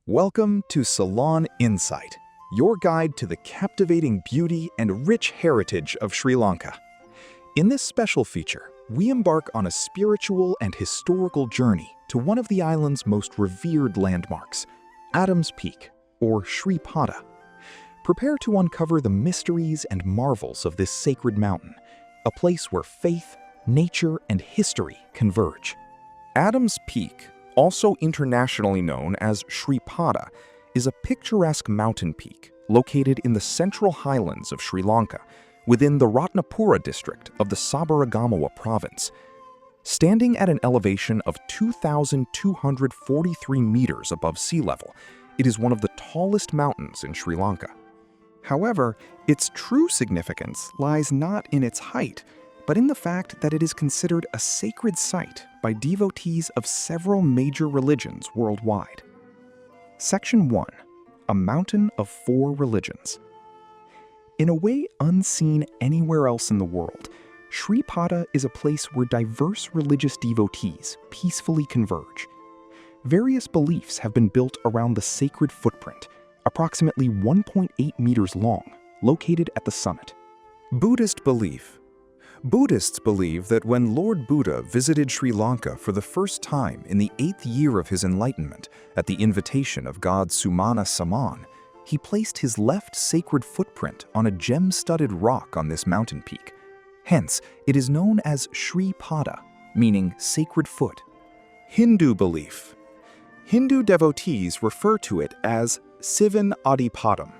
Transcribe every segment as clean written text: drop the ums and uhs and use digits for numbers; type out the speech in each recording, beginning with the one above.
Welcome to Ceylon Insight, your guide to the captivating beauty and rich heritage of Sri Lanka. In this special feature, we embark on a spiritual and historical journey to one of the island's most revered landmarks, Adam's Peak, or Sri Pada. Prepare to uncover the mysteries and marvels of this sacred mountain, a place where faith, nature, and history converge. Adam's Peak, also internationally known as Sri Pada, is a picturesque mountain peak located in the central highlands of Sri Lanka, within the Ratnapura district of the Sabaragamuwa province. Standing at an elevation of 2,243 meters above sea level, it is one of the tallest mountains in Sri Lanka. However, its true significance lies not in its height, but in the fact that it is considered a sacred site by devotees of several major religions worldwide. Section 1. A Mountain of Four Religions. In a way unseen anywhere else in the world, Sri Pada is a place where diverse religious devotees peacefully converge. Various beliefs have been built around the sacred footprint, approximately 1.8 meters long, located at the summit. Buddhist belief. Buddhists believe that when Lord Buddha visited Sri Lanka for the first time in the 8th year of his enlightenment at the invitation of God Sumana Saman, he placed his left sacred footprint on a gem-studded rock on this mountain peak. Hence, it is known as Sri Pada, meaning sacred foot. Hindu belief. Hindu devotees refer to it as Sivan Adipadam.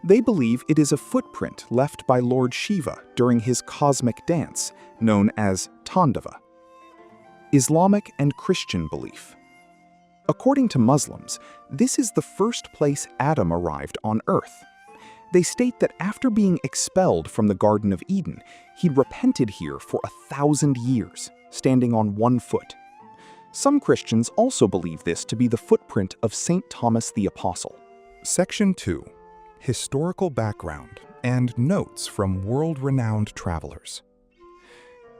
They believe it is a footprint left by Lord Shiva during his cosmic dance, known as Tandava. Islamic and Christian belief. According to Muslims, this is the first place Adam arrived on Earth. They state that after being expelled from the Garden of Eden, he repented here for 1,000 years, standing on one foot. Some Christians also believe this to be the footprint of St. Thomas the Apostle. Section 2. Historical background and notes from world-renowned travelers.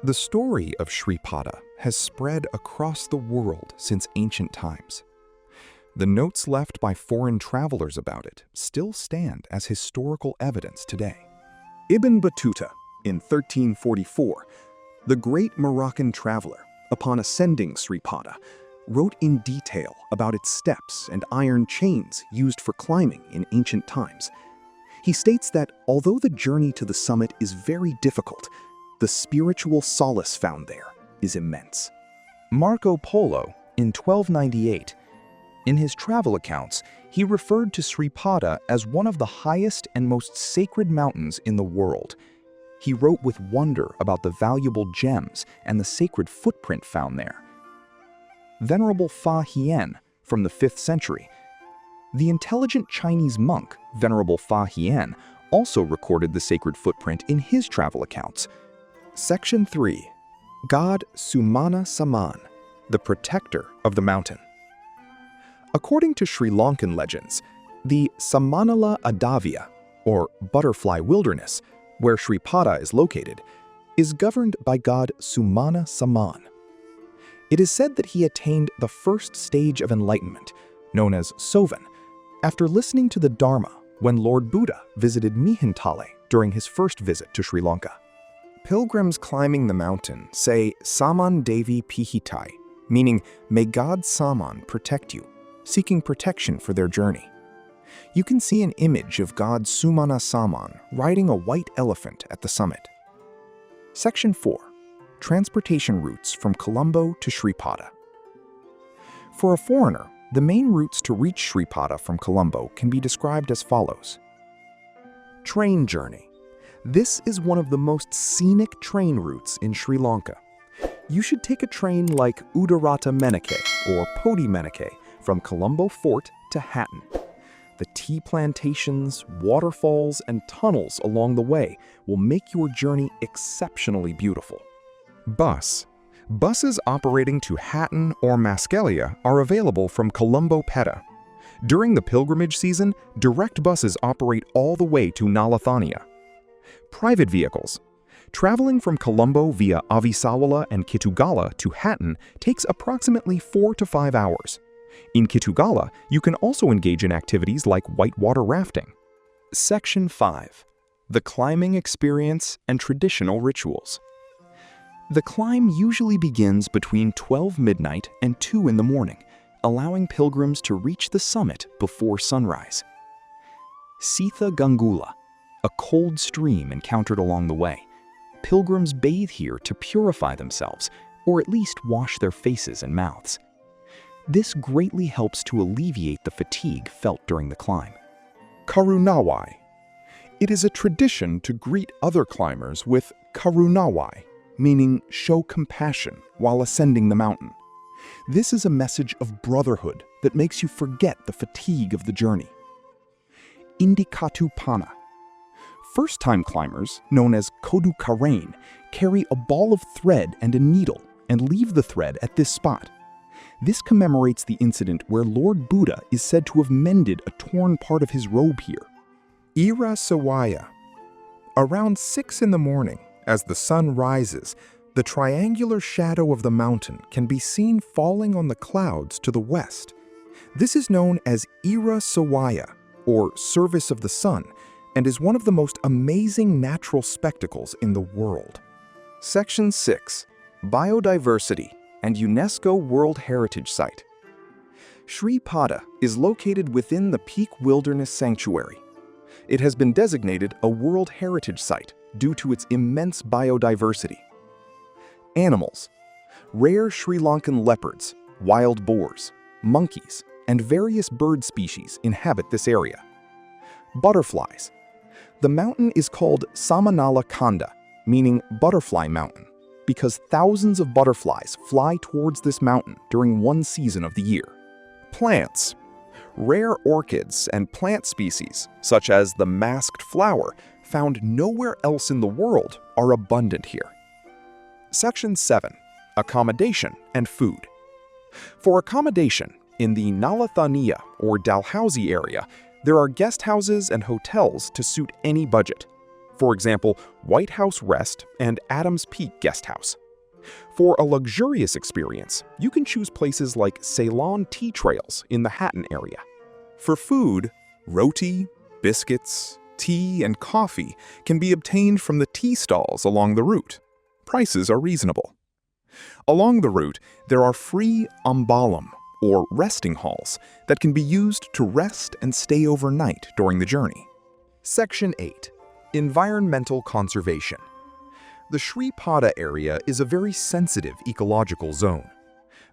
The story of Sri Pada has spread across the world since ancient times. The notes left by foreign travelers about it still stand as historical evidence today. Ibn Battuta, in 1344, the great Moroccan traveler, upon ascending Sri Pada, wrote in detail about its steps and iron chains used for climbing in ancient times. He states that although the journey to the summit is very difficult, the spiritual solace found there is immense. Marco Polo, in 1298, in his travel accounts, he referred to Sri Pada as one of the highest and most sacred mountains in the world. He wrote with wonder about the valuable gems and the sacred footprint found there. Venerable Fa Hien, from the 5th century. The intelligent Chinese monk, Venerable Fa Hien, also recorded the sacred footprint in his travel accounts. Section 3. God Sumana Saman, the protector of the mountain. According to Sri Lankan legends, the Samanala Adavia, or Butterfly Wilderness, where Sri Pada is located, is governed by God Sumana Saman. It is said that he attained the first stage of enlightenment, known as Sovan, after listening to the Dharma when Lord Buddha visited Mihintale during his first visit to Sri Lanka. Pilgrims climbing the mountain say Saman Devi Pihitai, meaning may God Saman protect you, seeking protection for their journey. You can see an image of God Sumana Saman riding a white elephant at the summit. Section 4. Transportation routes from Colombo to Sri Pada. For a foreigner, the main routes to reach Sri Pada from Colombo can be described as follows. Train journey. This is one of the most scenic train routes in Sri Lanka. You should take a train like Udarata Menake or Podi Menake from Colombo Fort to Hatton. The tea plantations, waterfalls, and tunnels along the way will make your journey exceptionally beautiful. Bus. Buses operating to Hatton or Maskelia are available from Colombo Peta. During the pilgrimage season, direct buses operate all the way to Nalathania. Private vehicles. Traveling from Colombo via Avisawala and Kitugala to Hatton takes approximately 4 to 5 hours. In Kitugala, you can also engage in activities like whitewater rafting. Section 5. The climbing experience and traditional rituals. The climb usually begins between 12 midnight and 2 in the morning, allowing pilgrims to reach the summit before sunrise. Sitha Gangula, a cold stream encountered along the way. Pilgrims bathe here to purify themselves, or at least wash their faces and mouths. This greatly helps to alleviate the fatigue felt during the climb. Karunawai. It is a tradition to greet other climbers with Karunawai, meaning show compassion while ascending the mountain. This is a message of brotherhood that makes you forget the fatigue of the journey. Indikatu Pana. First-time climbers, known as Kodu Karain, carry a ball of thread and a needle and leave the thread at this spot. This commemorates the incident where Lord Buddha is said to have mended a torn part of his robe here. Ira Sewaya. Around 6 in the morning, as the sun rises, the triangular shadow of the mountain can be seen falling on the clouds to the west. This is known as Ira Sewaya, or Service of the Sun, and is one of the most amazing natural spectacles in the world. Section 6. Biodiversity and UNESCO World Heritage Site. Sri Pada is located within the Peak Wilderness Sanctuary. It has been designated a World Heritage Site due to its immense biodiversity. Animals. Rare Sri Lankan leopards, wild boars, monkeys, and various bird species inhabit this area. Butterflies. The mountain is called Samanala Kanda, meaning Butterfly Mountain, because thousands of butterflies fly towards this mountain during one season of the year. Plants. Rare orchids and plant species, such as the masked flower, found nowhere else in the world, are abundant here. Section 7. Accommodation and food. For accommodation, in the Nalathania or Dalhousie area, there are guest houses and hotels to suit any budget. For example, White House Rest and Adams Peak Guest House. For a luxurious experience, you can choose places like Ceylon tea trails in the Hatton area. For food, roti, biscuits, tea, and coffee can be obtained from the tea stalls along the route. Prices are reasonable. Along the route, there are free ambalam, or resting halls, that can be used to rest and stay overnight during the journey. Section 8. Environmental conservation. The Sri Pada area is a very sensitive ecological zone.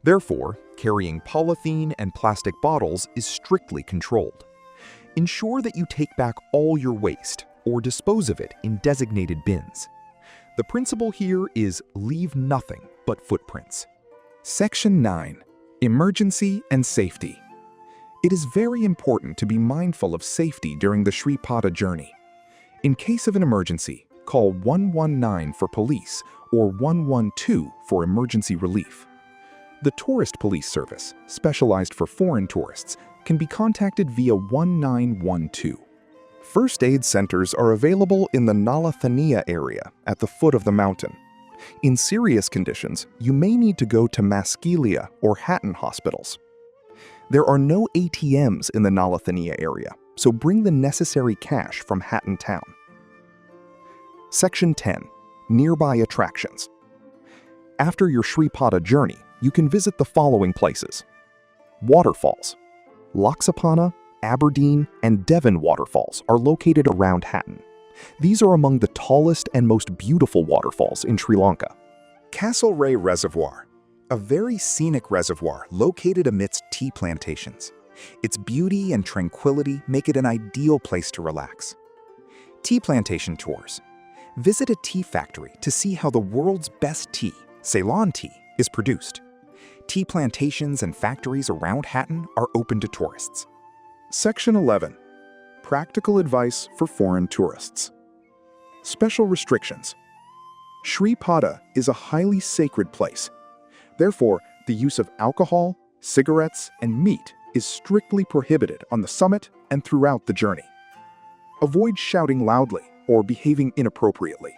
Therefore, carrying polythene and plastic bottles is strictly controlled. Ensure that you take back all your waste or dispose of it in designated bins. The principle here is leave nothing but footprints. Section 9. Emergency and safety. It is very important to be mindful of safety during the Sri Pada journey. In case of an emergency, call 119 for police or 112 for emergency relief. The Tourist Police Service, specialized for foreign tourists, can be contacted via 1912. First aid centers are available in the Nalathania area at the foot of the mountain. In serious conditions, you may need to go to Maskilia or Hatton hospitals. There are no ATMs in the Nalathania area, so bring the necessary cash from Hatton town. Section 10. Nearby attractions. After your Sri Pada journey, you can visit the following places. Waterfalls. Laksapana, Aberdeen, and Devon waterfalls are located around Hatton. These are among the tallest and most beautiful waterfalls in Sri Lanka. Castlereagh Reservoir, a very scenic reservoir located amidst tea plantations. Its beauty and tranquility make it an ideal place to relax. Tea plantation tours. Visit a tea factory to see how the world's best tea, Ceylon tea, is produced. Tea plantations and factories around Hatton are open to tourists. Section 11. Practical advice for foreign tourists. Special restrictions. Sri Pada is a highly sacred place. Therefore, the use of alcohol, cigarettes, and meat is strictly prohibited on the summit and throughout the journey. Avoid shouting loudly or behaving inappropriately.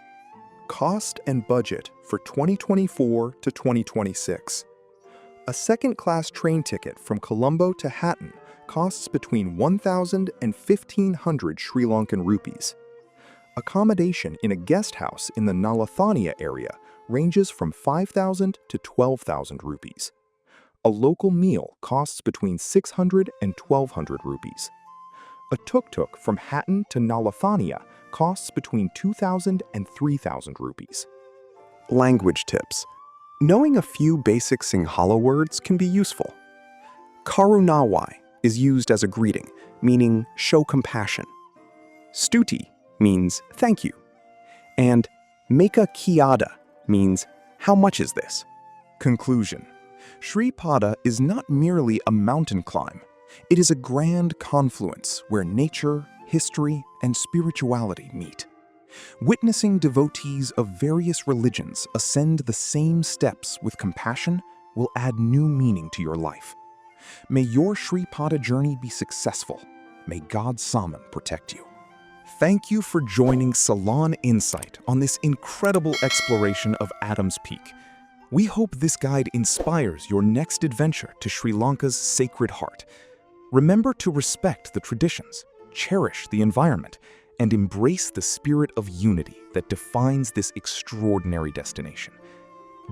Cost and budget for 2024 to 2026. A second-class train ticket from Colombo to Hatton costs between 1,000 and 1,500 Sri Lankan rupees. Accommodation in a guest house in the Nalathania area ranges from 5,000 to 12,000 rupees. A local meal costs between 600 and 1,200 rupees. A tuk-tuk from Hatton to Nalathania costs between 2,000 and 3,000 rupees. Language tips. Knowing a few basic Sinhala words can be useful. Karunawai is used as a greeting, meaning show compassion. Stuti means thank you. And Meka Kiada means how much is this? Conclusion. Sri Pada is not merely a mountain climb. It is a grand confluence where nature, history, and spirituality meet. Witnessing devotees of various religions ascend the same steps with compassion will add new meaning to your life. May your Sri Pada journey be successful. May God Saman protect you. Thank you for joining Ceylon Insight on this incredible exploration of Adam's Peak. We hope this guide inspires your next adventure to Sri Lanka's Sacred Heart. Remember to respect the traditions, cherish the environment, and embrace the spirit of unity that defines this extraordinary destination.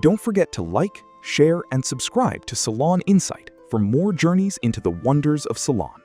Don't forget to like, share, and subscribe to Ceylon Insight for more journeys into the wonders of Ceylon.